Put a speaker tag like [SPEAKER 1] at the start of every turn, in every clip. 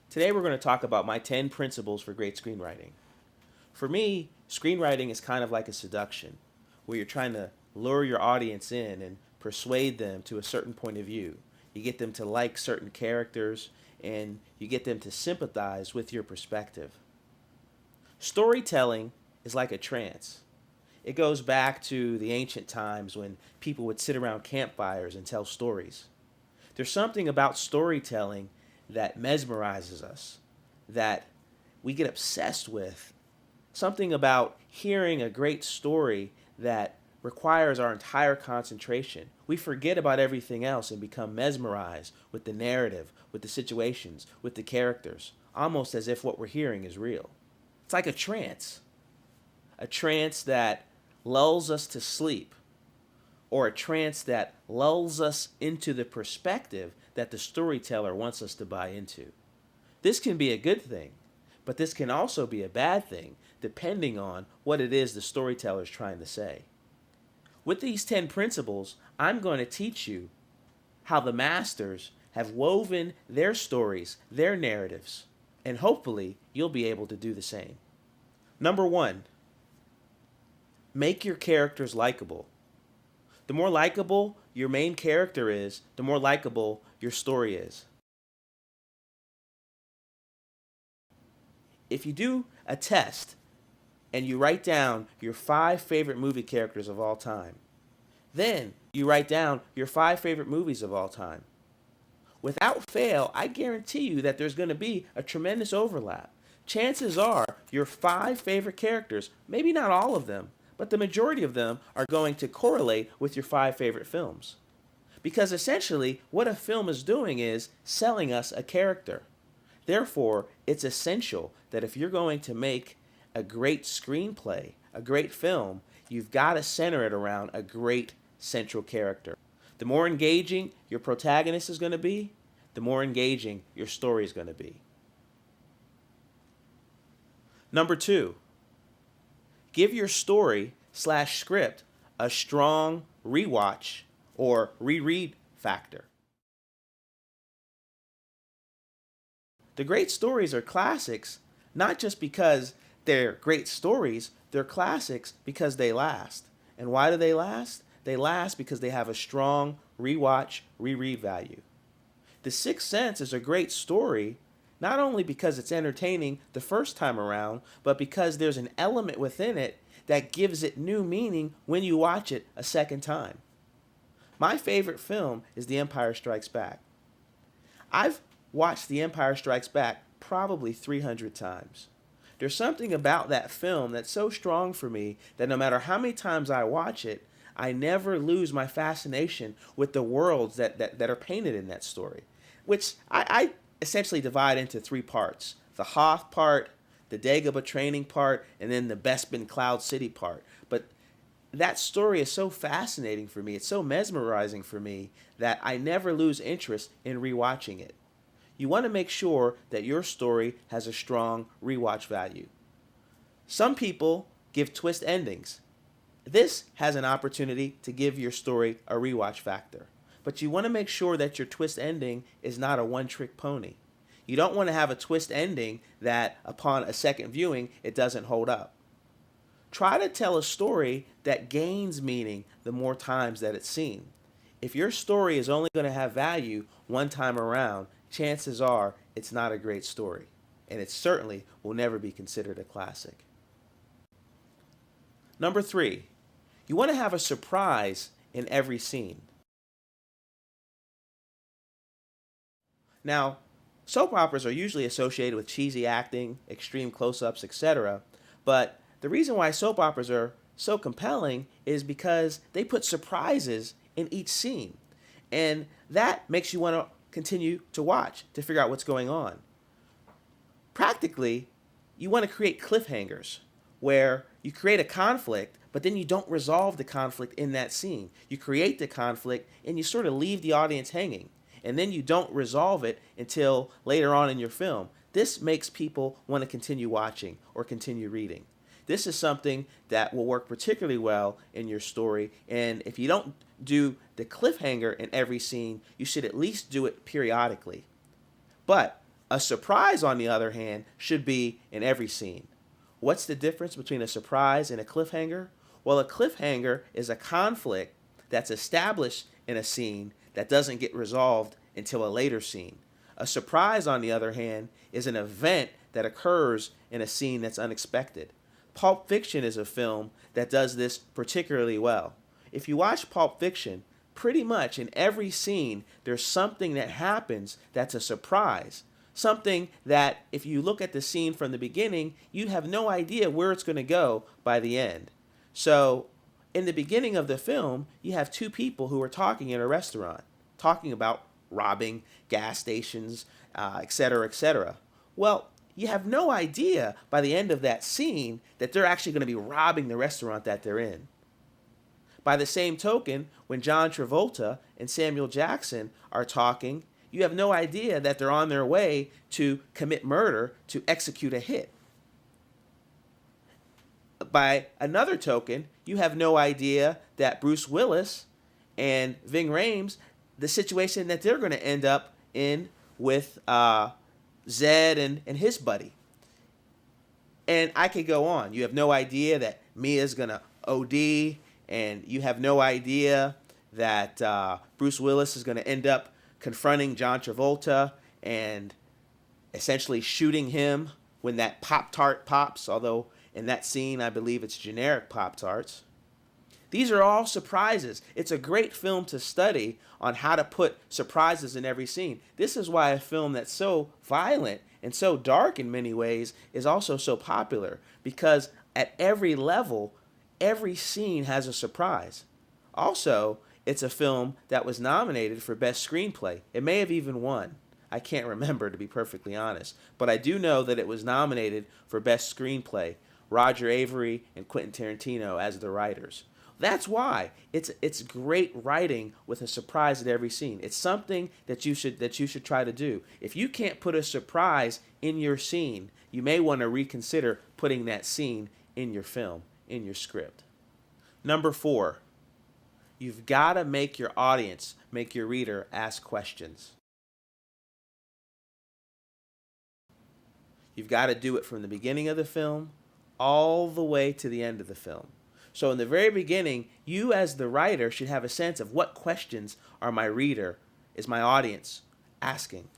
[SPEAKER 1] Today we're going to talk about my 10 principles for great screenwriting. For me, screenwriting is kind of like a seduction, where you're trying to lure your audience in and persuade them to a certain point of view. You get them to like certain characters, and you get them to sympathize with your perspective. Storytelling is like a trance. It goes back to the ancient times when people would sit around campfires and tell stories. There's something about storytelling that mesmerizes us, that we get obsessed with. Something about hearing a great story that requires our entire concentration. We forget about everything else and become mesmerized with the narrative, with the situations, with the characters, almost as if what we're hearing is real. It's like a trance that lulls us to sleep, or a trance that lulls us into the perspective that the storyteller wants us to buy into. This can be a good thing, but this can also be a bad thing, depending on what it is the storyteller is trying to say. With these 10 principles, I'm going to teach you how the masters have woven their stories, their narratives, and hopefully you'll be able to do the same. Number 1, make your characters likable. The more likable your main character is, the more likable your story is. If you do a test and you write down your 5 favorite movie characters of all time, then you write down your 5 favorite movies of all time. Without fail, I guarantee you that there's going to be a tremendous overlap. Chances are your 5 favorite characters, maybe not all of them, but the majority of them are going to correlate with your 5 favorite films. Because essentially, what a film is doing is selling us a character. Therefore, it's essential that if you're going to make a great screenplay, a great film, you've got to center it around a great central character. The more engaging your protagonist is going to be, the more engaging your story is going to be. Number 2, give your story/script a strong rewatch or reread factor. The great stories are classics, not just because they're great stories, they're classics because they last. And why do they last? They last because they have a strong rewatch, reread value. The Sixth Sense is a great story, not only because it's entertaining the first time around, but because there's an element within it that gives it new meaning when you watch it a second time. My favorite film is The Empire Strikes Back. I've watched The Empire Strikes Back probably 300 times. There's something about that film that's so strong for me that no matter how many times I watch it, I never lose my fascination with the worlds that are painted in that story, which I essentially divide into 3 parts. The Hoth part, the Dagobah training part, and then the Bespin Cloud City part. But that story is so fascinating for me, it's so mesmerizing for me, that I never lose interest in rewatching it. You want to make sure that your story has a strong rewatch value. Some people give twist endings. This has an opportunity to give your story a rewatch factor. But you want to make sure that your twist ending is not a one-trick pony. You don't want to have a twist ending that upon a second viewing, it doesn't hold up. Try to tell a story that gains meaning the more times that it's seen. If your story is only going to have value one time around, chances are it's not a great story, and it certainly will never be considered a classic. Number 3, you want to have a surprise in every scene. Now, soap operas are usually associated with cheesy acting, extreme close-ups, etc., but the reason why soap operas are so compelling is because they put surprises in each scene. And that makes you want to continue to watch to figure out what's going on. Practically, you want to create cliffhangers where you create a conflict, but then you don't resolve the conflict in that scene. You create the conflict and you sort of leave the audience hanging. And then you don't resolve it until later on in your film. This makes people want to continue watching or continue reading. This is something that will work particularly well in your story. And if you don't do the cliffhanger in every scene, you should at least do it periodically. But a surprise, on the other hand, should be in every scene. What's the difference between a surprise and a cliffhanger? Well, a cliffhanger is a conflict that's established in a scene that doesn't get resolved until a later scene. A surprise, on the other hand, is an event that occurs in a scene that's unexpected. Pulp Fiction is a film that does this particularly well. If you watch Pulp Fiction, pretty much in every scene, there's something that happens that's a surprise. Something that, if you look at the scene from the beginning, you have no idea where it's going to go by the end. So, in the beginning of the film, you have two people who are talking in a restaurant, talking about robbing gas stations, etc., etc. Well, you have no idea by the end of that scene that they're actually going to be robbing the restaurant that they're in. By the same token, when John Travolta and Samuel Jackson are talking, you have no idea that they're on their way to commit murder, to execute a hit. By another token, you have no idea that Bruce Willis and Ving Rhames, the situation that they're going to end up in with Zed and his buddy. And I could go on. You have no idea that Mia's going to OD, and you have no idea that Bruce Willis is going to end up confronting John Travolta and essentially shooting him when that Pop-Tart pops, although in that scene I believe it's generic Pop-Tarts. These are all surprises. It's a great film to study on how to put surprises in every scene. This is why a film that's so violent and so dark in many ways is also so popular, because at every level, every scene has a surprise. Also, it's a film that was nominated for Best Screenplay. It may have even won. I can't remember, to be perfectly honest. But I do know that it was nominated for Best Screenplay. Roger Avary and Quentin Tarantino as the writers. That's why it's great writing with a surprise at every scene. It's something that you should try to do. If you can't put a surprise in your scene, you may want to reconsider putting that scene in your film, in your script. Number 4, you've got to make your audience, make your reader ask questions. You've got to do it from the beginning of the film all the way to the end of the film. So in the very beginning, you as the writer should have a sense of what questions are my reader, is my audience asking.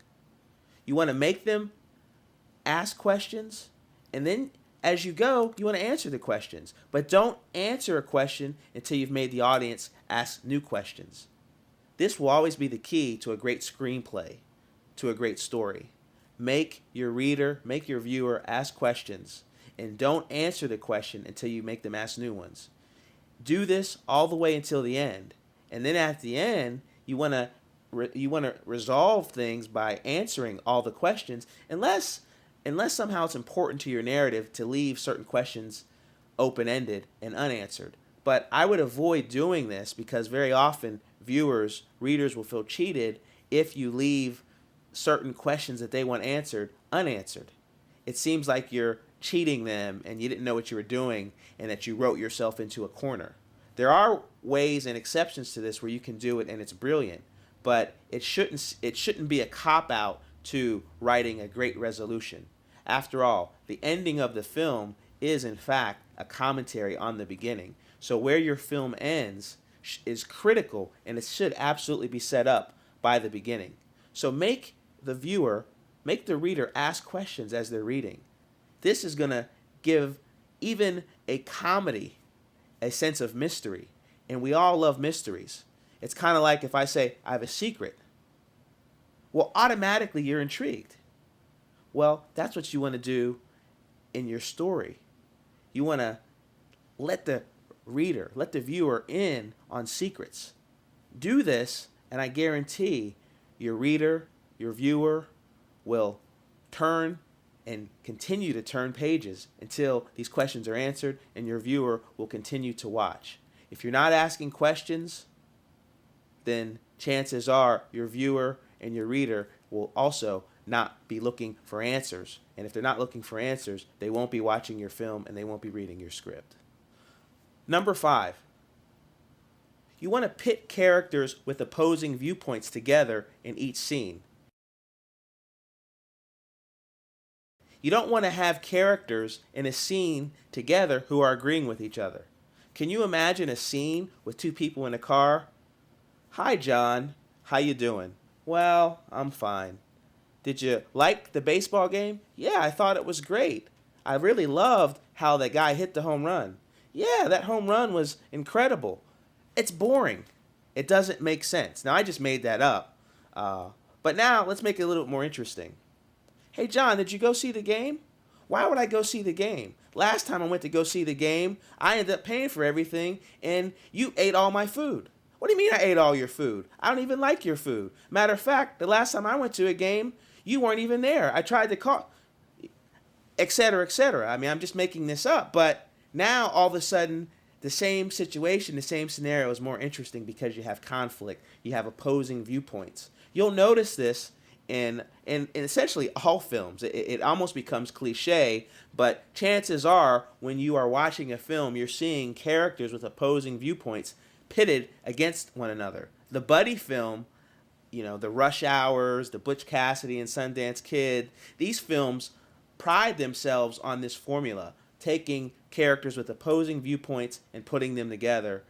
[SPEAKER 1] You want to make them ask questions, and then as you go, you want to answer the questions. But don't answer a question until you've made the audience ask new questions. This will always be the key to a great screenplay, to a great story. Make your reader, make your viewer ask questions, and don't answer the question until you make them ask new ones. Do this all the way until the end. And then at the end, you want to resolve things by answering all the questions, unless somehow it's important to your narrative to leave certain questions open-ended and unanswered. But I would avoid doing this because very often readers will feel cheated if you leave certain questions that they want answered unanswered. It seems like you're cheating them and you didn't know what you were doing and that you wrote yourself into a corner. There are ways and exceptions to this where you can do it and it's brilliant, but it shouldn't be a cop-out to writing a great resolution. After all, the ending of the film is in fact a commentary on the beginning. So where your film ends is critical, and it should absolutely be set up by the beginning. So make the reader ask questions as they're reading. This is going to give even a comedy a sense of mystery, and we all love mysteries. It's kind of like if I say, I have a secret. Well, automatically you're intrigued. Well, that's what you want to do in your story. You want to let the reader, let the viewer in on secrets. Do this, and I guarantee your reader, your viewer will turn and continue to turn pages until these questions are answered, and your viewer will continue to watch. If you're not asking questions, then chances are your viewer and your reader will also not be looking for answers. And if they're not looking for answers, they won't be watching your film and they won't be reading your script. Number 5, you want to pit characters with opposing viewpoints together in each scene. You don't want to have characters in a scene together who are agreeing with each other. Can you imagine a scene with two people in a car? Hi, John. How you doing? Well, I'm fine. Did you like the baseball game? Yeah, I thought it was great. I really loved how that guy hit the home run. Yeah, that home run was incredible. It's boring. It doesn't make sense. Now, I just made that up. But now, let's make it a little bit more interesting. Hey, John, did you go see the game? Why would I go see the game? Last time I went to go see the game, I ended up paying for everything, and you ate all my food. What do you mean I ate all your food? I don't even like your food. Matter of fact, the last time I went to a game, you weren't even there. I tried to call, etc., etc. I mean, I'm just making this up, but now all of a sudden, the same situation, the same scenario is more interesting because you have conflict. You have opposing viewpoints. You'll notice this in essentially all films. It almost becomes cliche, but chances are when you are watching a film, you're seeing characters with opposing viewpoints pitted against one another. The buddy film, the Rush Hours, the Butch Cassidy and Sundance Kid, these films pride themselves on this formula, taking characters with opposing viewpoints and putting them together.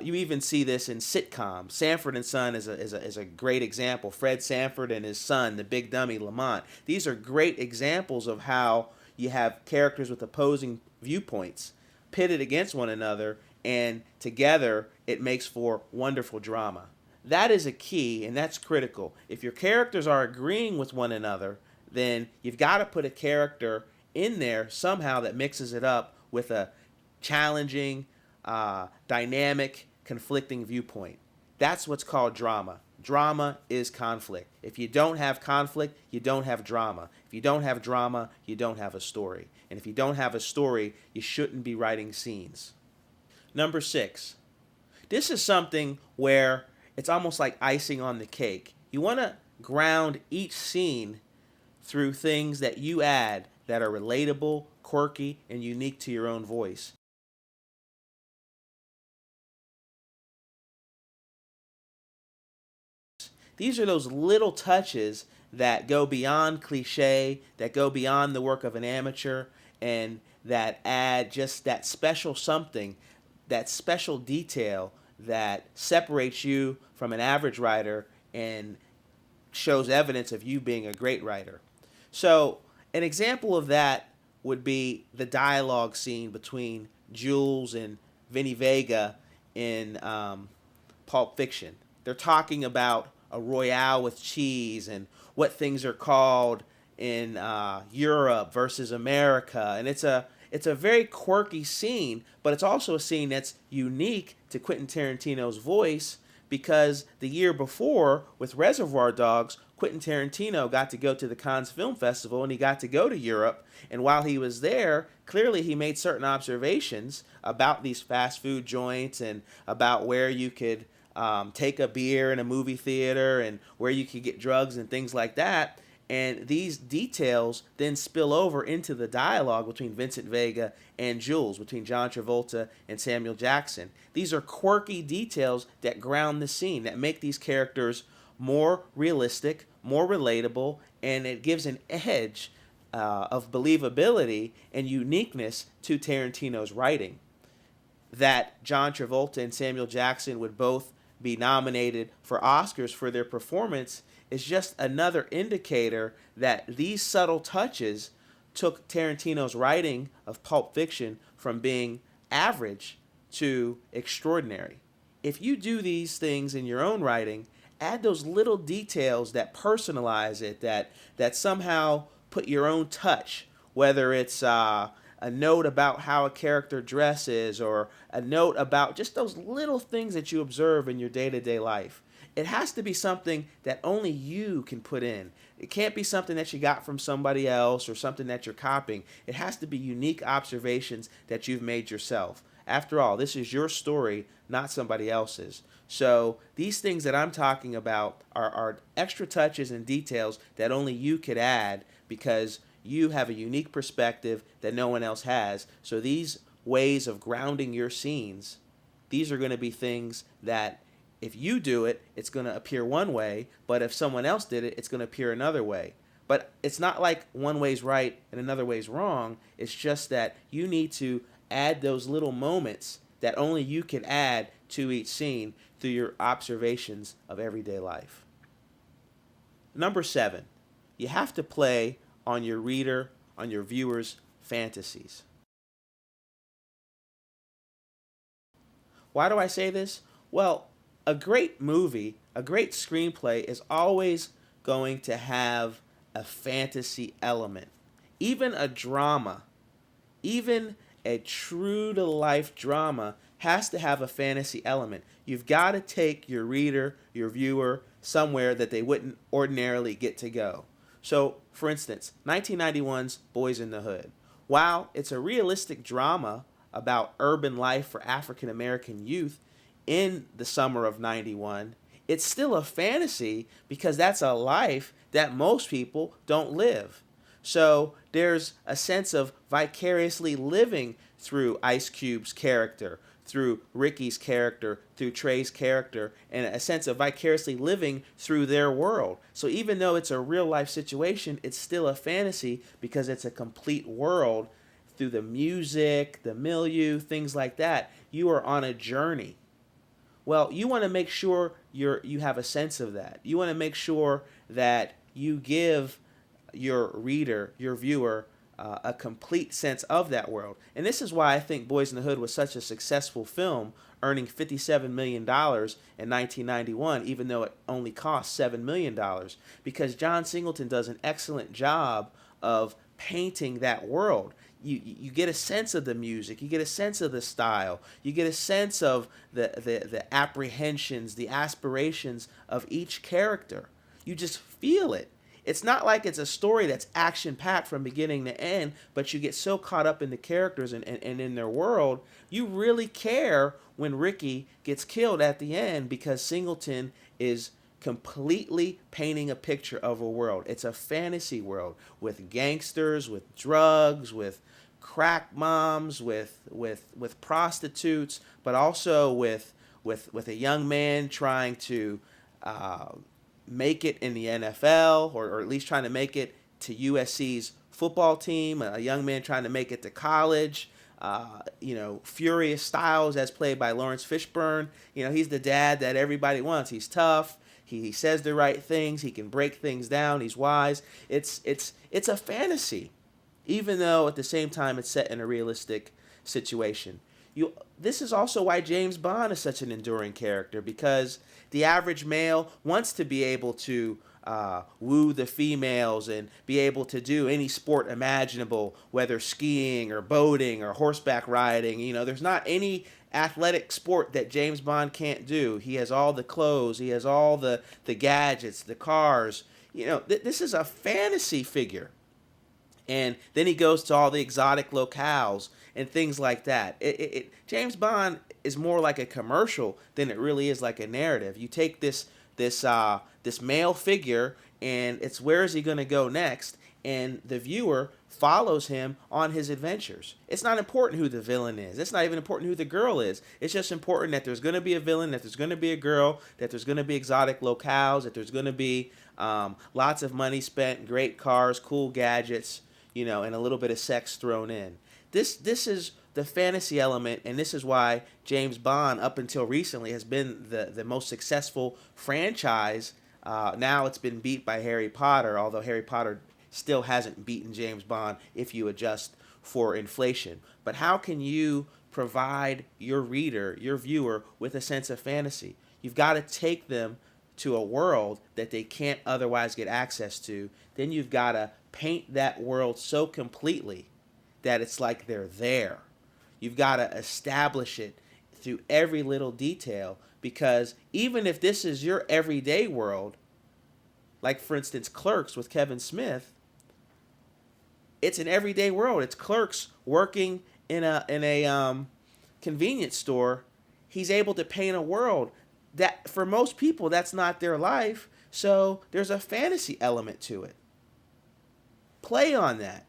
[SPEAKER 1] You even see this in sitcoms. Sanford and Son is a great example. Fred Sanford and his son, the big dummy Lamont. These are great examples of how you have characters with opposing viewpoints pitted against one another, and together it makes for wonderful drama. That is a key, and that's critical. If your characters are agreeing with one another, then you've got to put a character in there somehow that mixes it up with a challenging, dynamic, conflicting viewpoint. That's what's called drama. Drama is conflict. If you don't have conflict, you don't have drama. If you don't have drama, you don't have a story. And if you don't have a story, you shouldn't be writing scenes. Number 6. This is something where it's almost like icing on the cake. You want to ground each scene through things that you add that are relatable, quirky, and unique to your own voice. These are those little touches that go beyond cliche, that go beyond the work of an amateur, and that add just that special something, that special detail that separates you from an average writer and shows evidence of you being a great writer. So, an example of that would be the dialogue scene between Jules and Vinny Vega in Pulp Fiction. They're talking about a Royale with cheese and what things are called in Europe versus America, and it's a very quirky scene, but it's also a scene that's unique to Quentin Tarantino's voice, because the year before with Reservoir Dogs, Quentin Tarantino got to go to the Cannes Film Festival and he got to go to Europe, and while he was there, clearly he made certain observations about these fast food joints and about where you could take a beer in a movie theater and where you could get drugs and things like that. And these details then spill over into the dialogue between Vincent Vega and Jules, between John Travolta and Samuel Jackson. These are quirky details that ground the scene, that make these characters more realistic, more relatable, and it gives an edge of believability and uniqueness to Tarantino's writing. That John Travolta and Samuel Jackson would both be nominated for Oscars for their performance is just another indicator that these subtle touches took Tarantino's writing of Pulp Fiction from being average to extraordinary. If you do these things in your own writing, add those little details that personalize it, that somehow put your own touch, whether it's a note about how a character dresses or a note about just those little things that you observe in your day-to-day life. It has to be something that only you can put in. It can't be something that you got from somebody else or something that you're copying. It has to be unique observations that you've made yourself. After all, this is your story, not somebody else's. So these things that I'm talking about are extra touches and details that only you could add because you have a unique perspective that no one else has. So these ways of grounding your scenes, these are going to be things that if you do it, it's going to appear one way, but if someone else did it, it's going to appear another way. But it's not like one way's right and another way's wrong. It's just that you need to add those little moments that only you can add to each scene through your observations of everyday life. Number 7, you have to play on your reader, on your viewer's fantasies. Why do I say this? Well, a great movie, a great screenplay is always going to have a fantasy element. Even a drama, even a true to life drama has to have a fantasy element. You've got to take your reader, your viewer, somewhere that they wouldn't ordinarily get to go. So, for instance, 1991's Boys in the Hood. While it's a realistic drama about urban life for African American youth in the summer of 91, it's still a fantasy because that's a life that most people don't live. So there's a sense of vicariously living through Ice Cube's character, through Ricky's character, through Trey's character, and a sense of vicariously living through their world. So even though it's a real life situation, it's still a fantasy because it's a complete world through the music, the milieu, things like that. You are on a journey. Well, you want to make sure you have a sense of that. You want to make sure that you give your reader, your viewer, a complete sense of that world. And this is why I think Boys in the Hood was such a successful film, earning $57 million in 1991, even though it only cost $7 million, because John Singleton does an excellent job of painting that world. You get a sense of the music, you get a sense of the style, you get a sense of the apprehensions, the aspirations of each character. You just feel it. It's not like it's a story that's action-packed from beginning to end, but you get so caught up in the characters and in their world, you really care when Ricky gets killed at the end because Singleton is completely painting a picture of a world. It's a fantasy world with gangsters, with drugs, with crack moms, with prostitutes, but also with a young man trying to make it in the NFL, or at least trying to make it to USC's football team, a young man trying to make it to college. Furious Styles, as played by Lawrence Fishburne. He's the dad that everybody wants. He's tough. He says the right things. He can break things down. He's wise. It's a fantasy, even though at the same time it's set in a realistic situation. This is also why James Bond is such an enduring character, because the average male wants to be able to woo the females and be able to do any sport imaginable, whether skiing or boating or horseback riding. There's not any athletic sport that James Bond can't do. He has all the clothes, he has all the gadgets, the cars. This is a fantasy figure. And then he goes to all the exotic locales and things like that. James Bond is more like a commercial than it really is like a narrative. You take this male figure, and it's where is he going to go next, and the viewer follows him on his adventures. It's not important who the villain is. It's not even important who the girl is. It's just important that there's going to be a villain, that there's going to be a girl, that there's going to be exotic locales, that there's going to be lots of money spent, great cars, cool gadgets, and a little bit of sex thrown in. This is the fantasy element, and this is why James Bond, up until recently, has been the most successful franchise. Now it's been beat by Harry Potter, although Harry Potter still hasn't beaten James Bond if you adjust for inflation. But how can you provide your reader, your viewer, with a sense of fantasy? You've got to take them to a world that they can't otherwise get access to. Then you've got to paint that world so completely that it's like they're there. You've got to establish it through every little detail, because even if this is your everyday world, like for instance Clerks with Kevin Smith, it's an everyday world. It's clerks working in a convenience store, he's able to paint a world that for most people that's not their life. So there's a fantasy element to it. Play on that.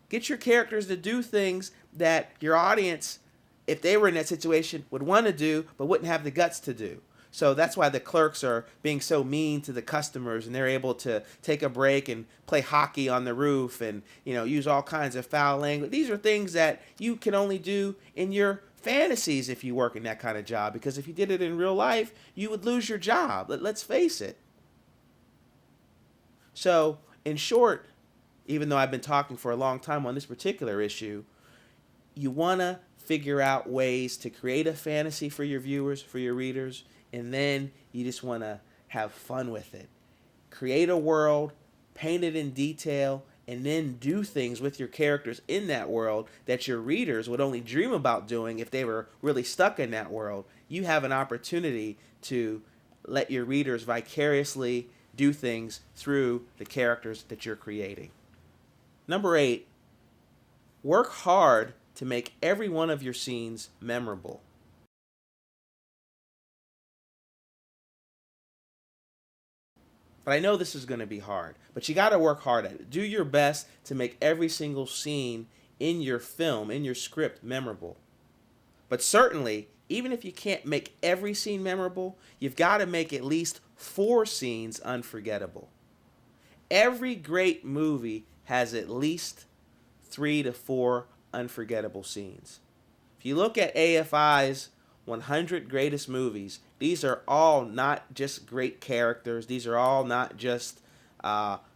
[SPEAKER 1] Get your characters to do things that your audience, if they were in that situation, would want to do but wouldn't have the guts to do. So that's why the clerks are being so mean to the customers, and they're able to take a break and play hockey on the roof and, use all kinds of foul language. These are things that you can only do in your fantasies if you work in that kind of job, because if you did it in real life, you would lose your job. Let's face it. So, in short, even though I've been talking for a long time on this particular issue, you want to figure out ways to create a fantasy for your viewers, for your readers, and then you just want to have fun with it. Create a world, paint it in detail, and then do things with your characters in that world that your readers would only dream about doing if they were really stuck in that world. You have an opportunity to let your readers vicariously do things through the characters that you're creating. Number 8, work hard to make every one of your scenes memorable. But I know this is going to be hard, but you got to work hard at it. Do your best to make every single scene in your film, in your script, memorable. But certainly, even if you can't make every scene memorable, you've got to make at least 4 scenes unforgettable. Every great movie has at least 3 to 4 unforgettable scenes. If you look at AFI's 100 greatest movies, these are all not just great characters. These are all not just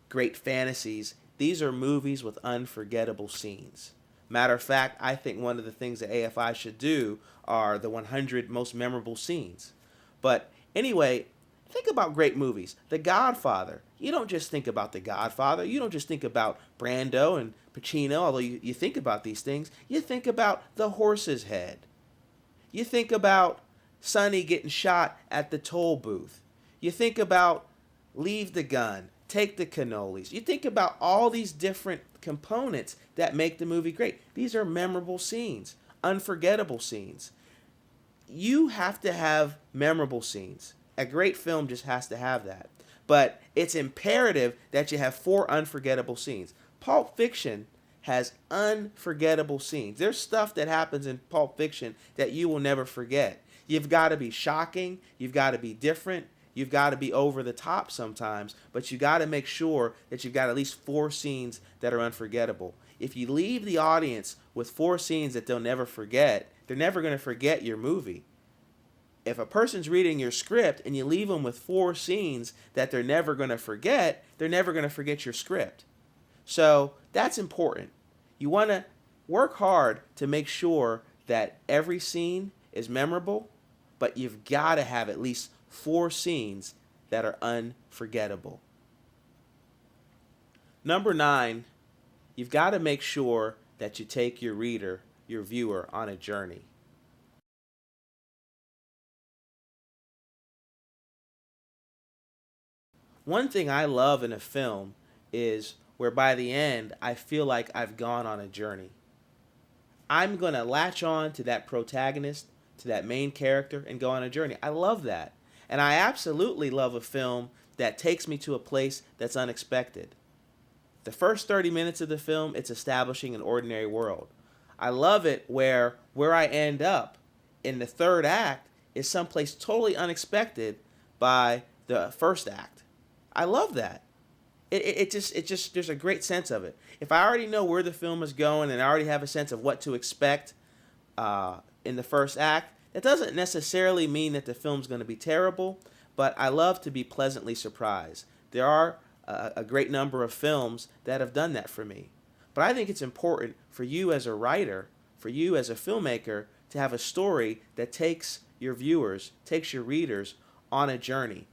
[SPEAKER 1] great fantasies. These are movies with unforgettable scenes. Matter of fact, I think one of the things that AFI should do are the 100 most memorable scenes. But anyway, think about great movies. The Godfather. You don't just think about The Godfather. You don't just think about Brando and Pacino, although you think about these things. You think about The Horse's Head. You think about Sonny getting shot at the toll booth. You think about Leave the Gun, Take the Cannolis. You think about all these different components that make the movie great. These are memorable scenes, unforgettable scenes. You have to have memorable scenes. A great film just has to have that. But it's imperative that you have 4 unforgettable scenes. Pulp Fiction has unforgettable scenes. There's stuff that happens in Pulp Fiction that you will never forget. You've got to be shocking. You've got to be different. You've got to be over the top sometimes. But you got to make sure that you've got at least 4 scenes that are unforgettable. If you leave the audience with 4 scenes that they'll never forget, they're never going to forget your movie. If a person's reading your script and you leave them with 4 scenes that they're never going to forget, they're never going to forget your script. So that's important. You want to work hard to make sure that every scene is memorable, but you've got to have at least 4 scenes that are unforgettable. Number 9, you've got to make sure that you take your reader, your viewer, on a journey. One thing I love in a film is where by the end I feel like I've gone on a journey. I'm going to latch on to that protagonist, to that main character, and go on a journey. I love that. And I absolutely love a film that takes me to a place that's unexpected. The first 30 minutes of the film, it's establishing an ordinary world. I love it where I end up in the third act is someplace totally unexpected by the first act. I love that. It just there's a great sense of it. If I already know where the film is going and I already have a sense of what to expect in the first act, that doesn't necessarily mean that the film's going to be terrible, but I love to be pleasantly surprised. There are a great number of films that have done that for me. But I think it's important for you as a writer, for you as a filmmaker, to have a story that takes your viewers, takes your readers on a journey.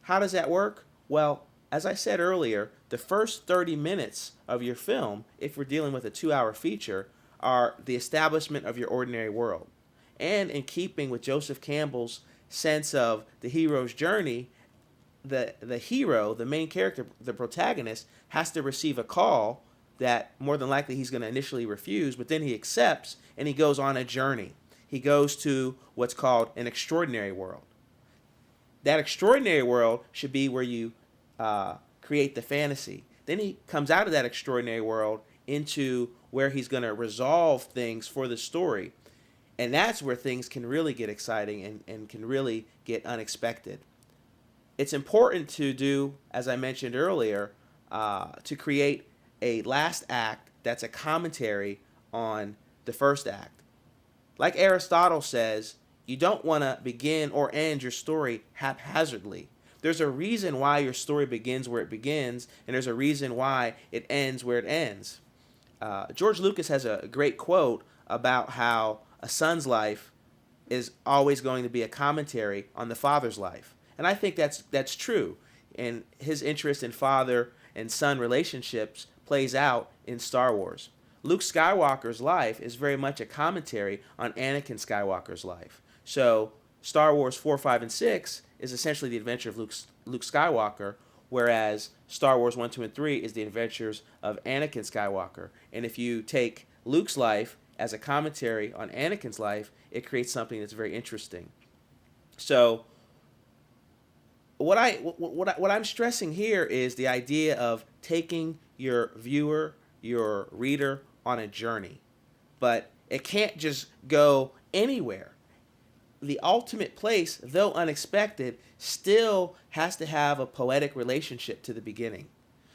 [SPEAKER 1] How does that work? Well, as I said earlier, the first 30 minutes of your film, if we're dealing with a 2-hour feature, are the establishment of your ordinary world. And in keeping with Joseph Campbell's sense of the hero's journey, the hero, the main character, the protagonist, has to receive a call that more than likely he's going to initially refuse, but then he accepts and he goes on a journey. he goes to what's called an extraordinary world. That extraordinary world should be where you create the fantasy. Then he comes out of that extraordinary world into where he's going to resolve things for the story. And that's where things can really get exciting and can really get unexpected. It's important to do, as I mentioned earlier, to create a last act that's a commentary on the first act. Like Aristotle says, you don't want to begin or end your story haphazardly. There's a reason why your story begins where it begins, and there's a reason why it ends where it ends. George Lucas has a great quote about how a son's life is always going to be a commentary on the father's life. And I think that's true. And his interest in father and son relationships plays out in Star Wars. Luke Skywalker's life is very much a commentary on Anakin Skywalker's life. So Star Wars 4, 5, and 6 is essentially the adventure of Luke Skywalker, whereas Star Wars 1, 2, and 3 is the adventures of Anakin Skywalker. And if you take Luke's life as a commentary on Anakin's life, it creates something that's very interesting. So what I'm stressing here is the idea of taking your viewer, your reader on a journey. But it can't just go anywhere. The ultimate place, though unexpected, still has to have a poetic relationship to the beginning.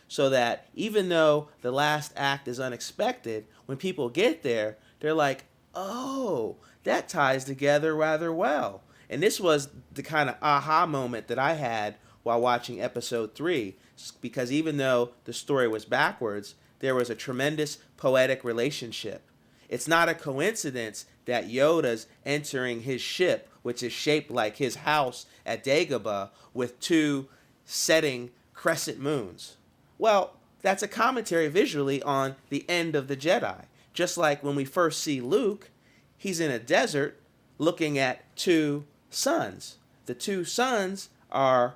[SPEAKER 1] So that even though the last act is unexpected, when people get there, they're like, oh, that ties together rather well. And this was the kind of aha moment that I had while watching episode 3, because even though the story was backwards, there was a tremendous poetic relationship. It's not a coincidence that Yoda's entering his ship, which is shaped like his house at Dagobah, with 2 setting crescent moons. Well, that's a commentary visually on the end of the Jedi. Just like when we first see Luke, he's in a desert looking at 2 suns. The 2 suns are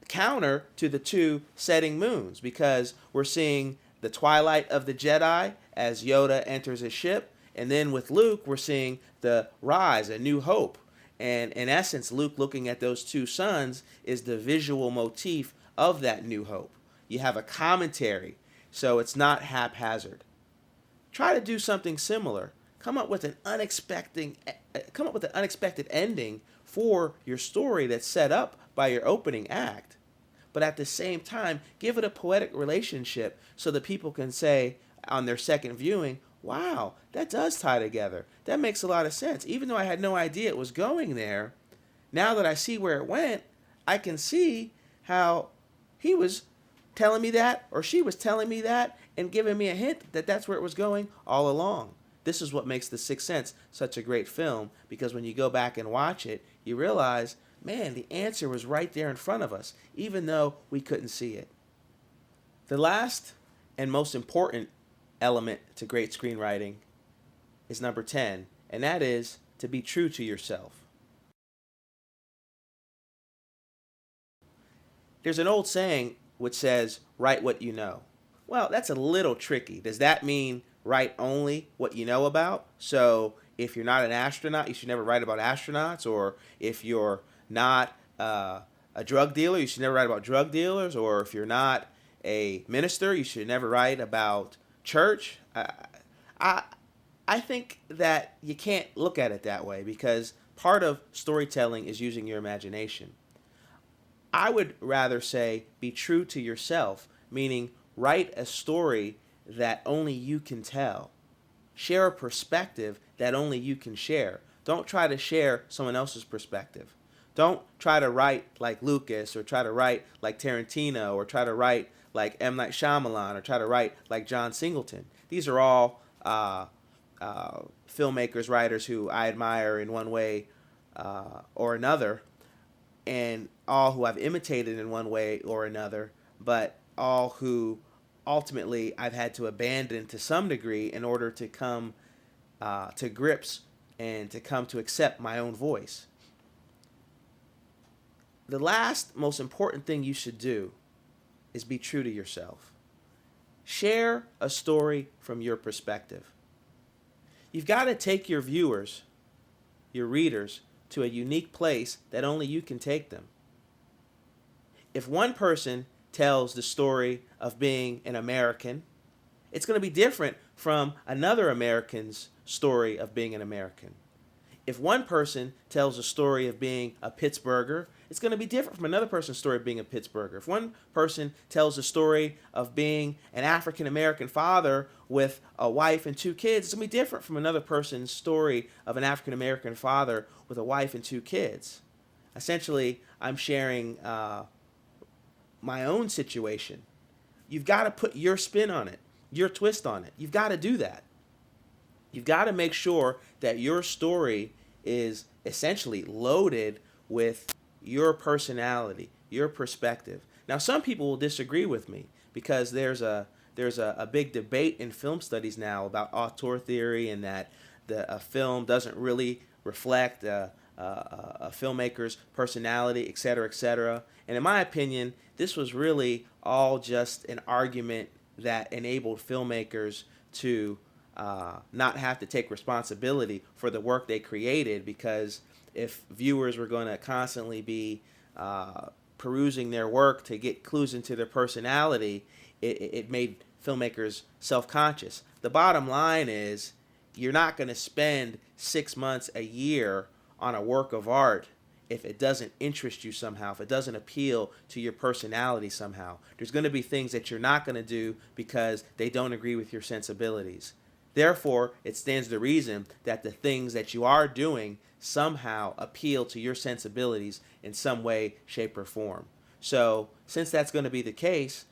[SPEAKER 1] counter to the 2 setting moons, because we're seeing the twilight of the Jedi as Yoda enters his ship, and then with Luke, we're seeing the rise, a new hope. And in essence, Luke looking at those 2 suns is the visual motif of that new hope. You have a commentary, so it's not haphazard. Try to do something similar. Come up with an unexpected ending for your story that's set up by your opening act. But at the same time, give it a poetic relationship so that people can say on their second viewing, wow, that does tie together. That makes a lot of sense. Even though I had no idea it was going there, now that I see where it went, I can see how he was telling me that, or she was telling me that, and giving me a hint that that's where it was going all along. This is what makes The Sixth Sense such a great film, because when you go back and watch it, you realize, man, the answer was right there in front of us, even though we couldn't see it. The last and most important element to great screenwriting is number 10, and that is to be true to yourself. There's an old saying which says, write what you know. Well, that's a little tricky. Does that mean write only what you know about? So if you're not an astronaut, you should never write about astronauts, or if you're not a drug dealer, you should never write about drug dealers, or if you're not a minister, you should never write about church. I think that you can't look at it that way, because part of storytelling is using your imagination. I would rather say be true to yourself, meaning write a story that only you can tell. Share a perspective that only you can share. Don't try to share someone else's perspective. Don't try to write like Lucas, or try to write like Tarantino, or try to write like M. Night Shyamalan, or try to write like John Singleton. These are all filmmakers, writers who I admire in one way or another, and all who I've imitated in one way or another, but all who ultimately I've had to abandon to some degree in order to come to grips and to come to accept my own voice. The last most important thing you should do is be true to yourself. Share a story from your perspective. You've got to take your viewers your readers to a unique place that only you can take them. If one person tells the story of being an American, it's going to be different from another American's story of being an American. If one person tells a story of being a Pittsburgher, it's going to be different from another person's story of being a Pittsburgher. If one person tells a story of being an African American father with a wife and 2 kids, it's going to be different from another person's story of an African American father with a wife and 2 kids. Essentially, I'm sharing my own situation. You've got to put your spin on it, your twist on it. You've got to do that. You've got to make sure that your story is essentially loaded with your personality, your perspective. Now, some people will disagree with me because there's a big debate in film studies now about auteur theory and that a film doesn't really reflect a filmmaker's personality, etc., etc. And in my opinion, this was really all just an argument that enabled filmmakers to not have to take responsibility for the work they created, because if viewers were going to constantly be perusing their work to get clues into their personality, it made filmmakers self-conscious. The bottom line is you're not going to spend 6 months, a year on a work of art if it doesn't interest you somehow, if it doesn't appeal to your personality somehow. There's going to be things that you're not going to do because they don't agree with your sensibilities. Therefore, it stands to reason that the things that you are doing somehow appeal to your sensibilities in some way, shape, or form. So, since that's going to be the case,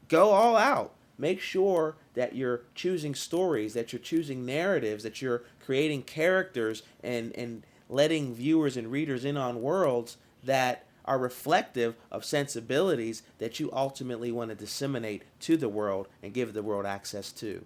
[SPEAKER 1] go all out. Make sure that you're choosing stories, that you're choosing narratives, that you're creating characters and letting viewers and readers in on worlds that are reflective of sensibilities that you ultimately want to disseminate to the world and give the world access to.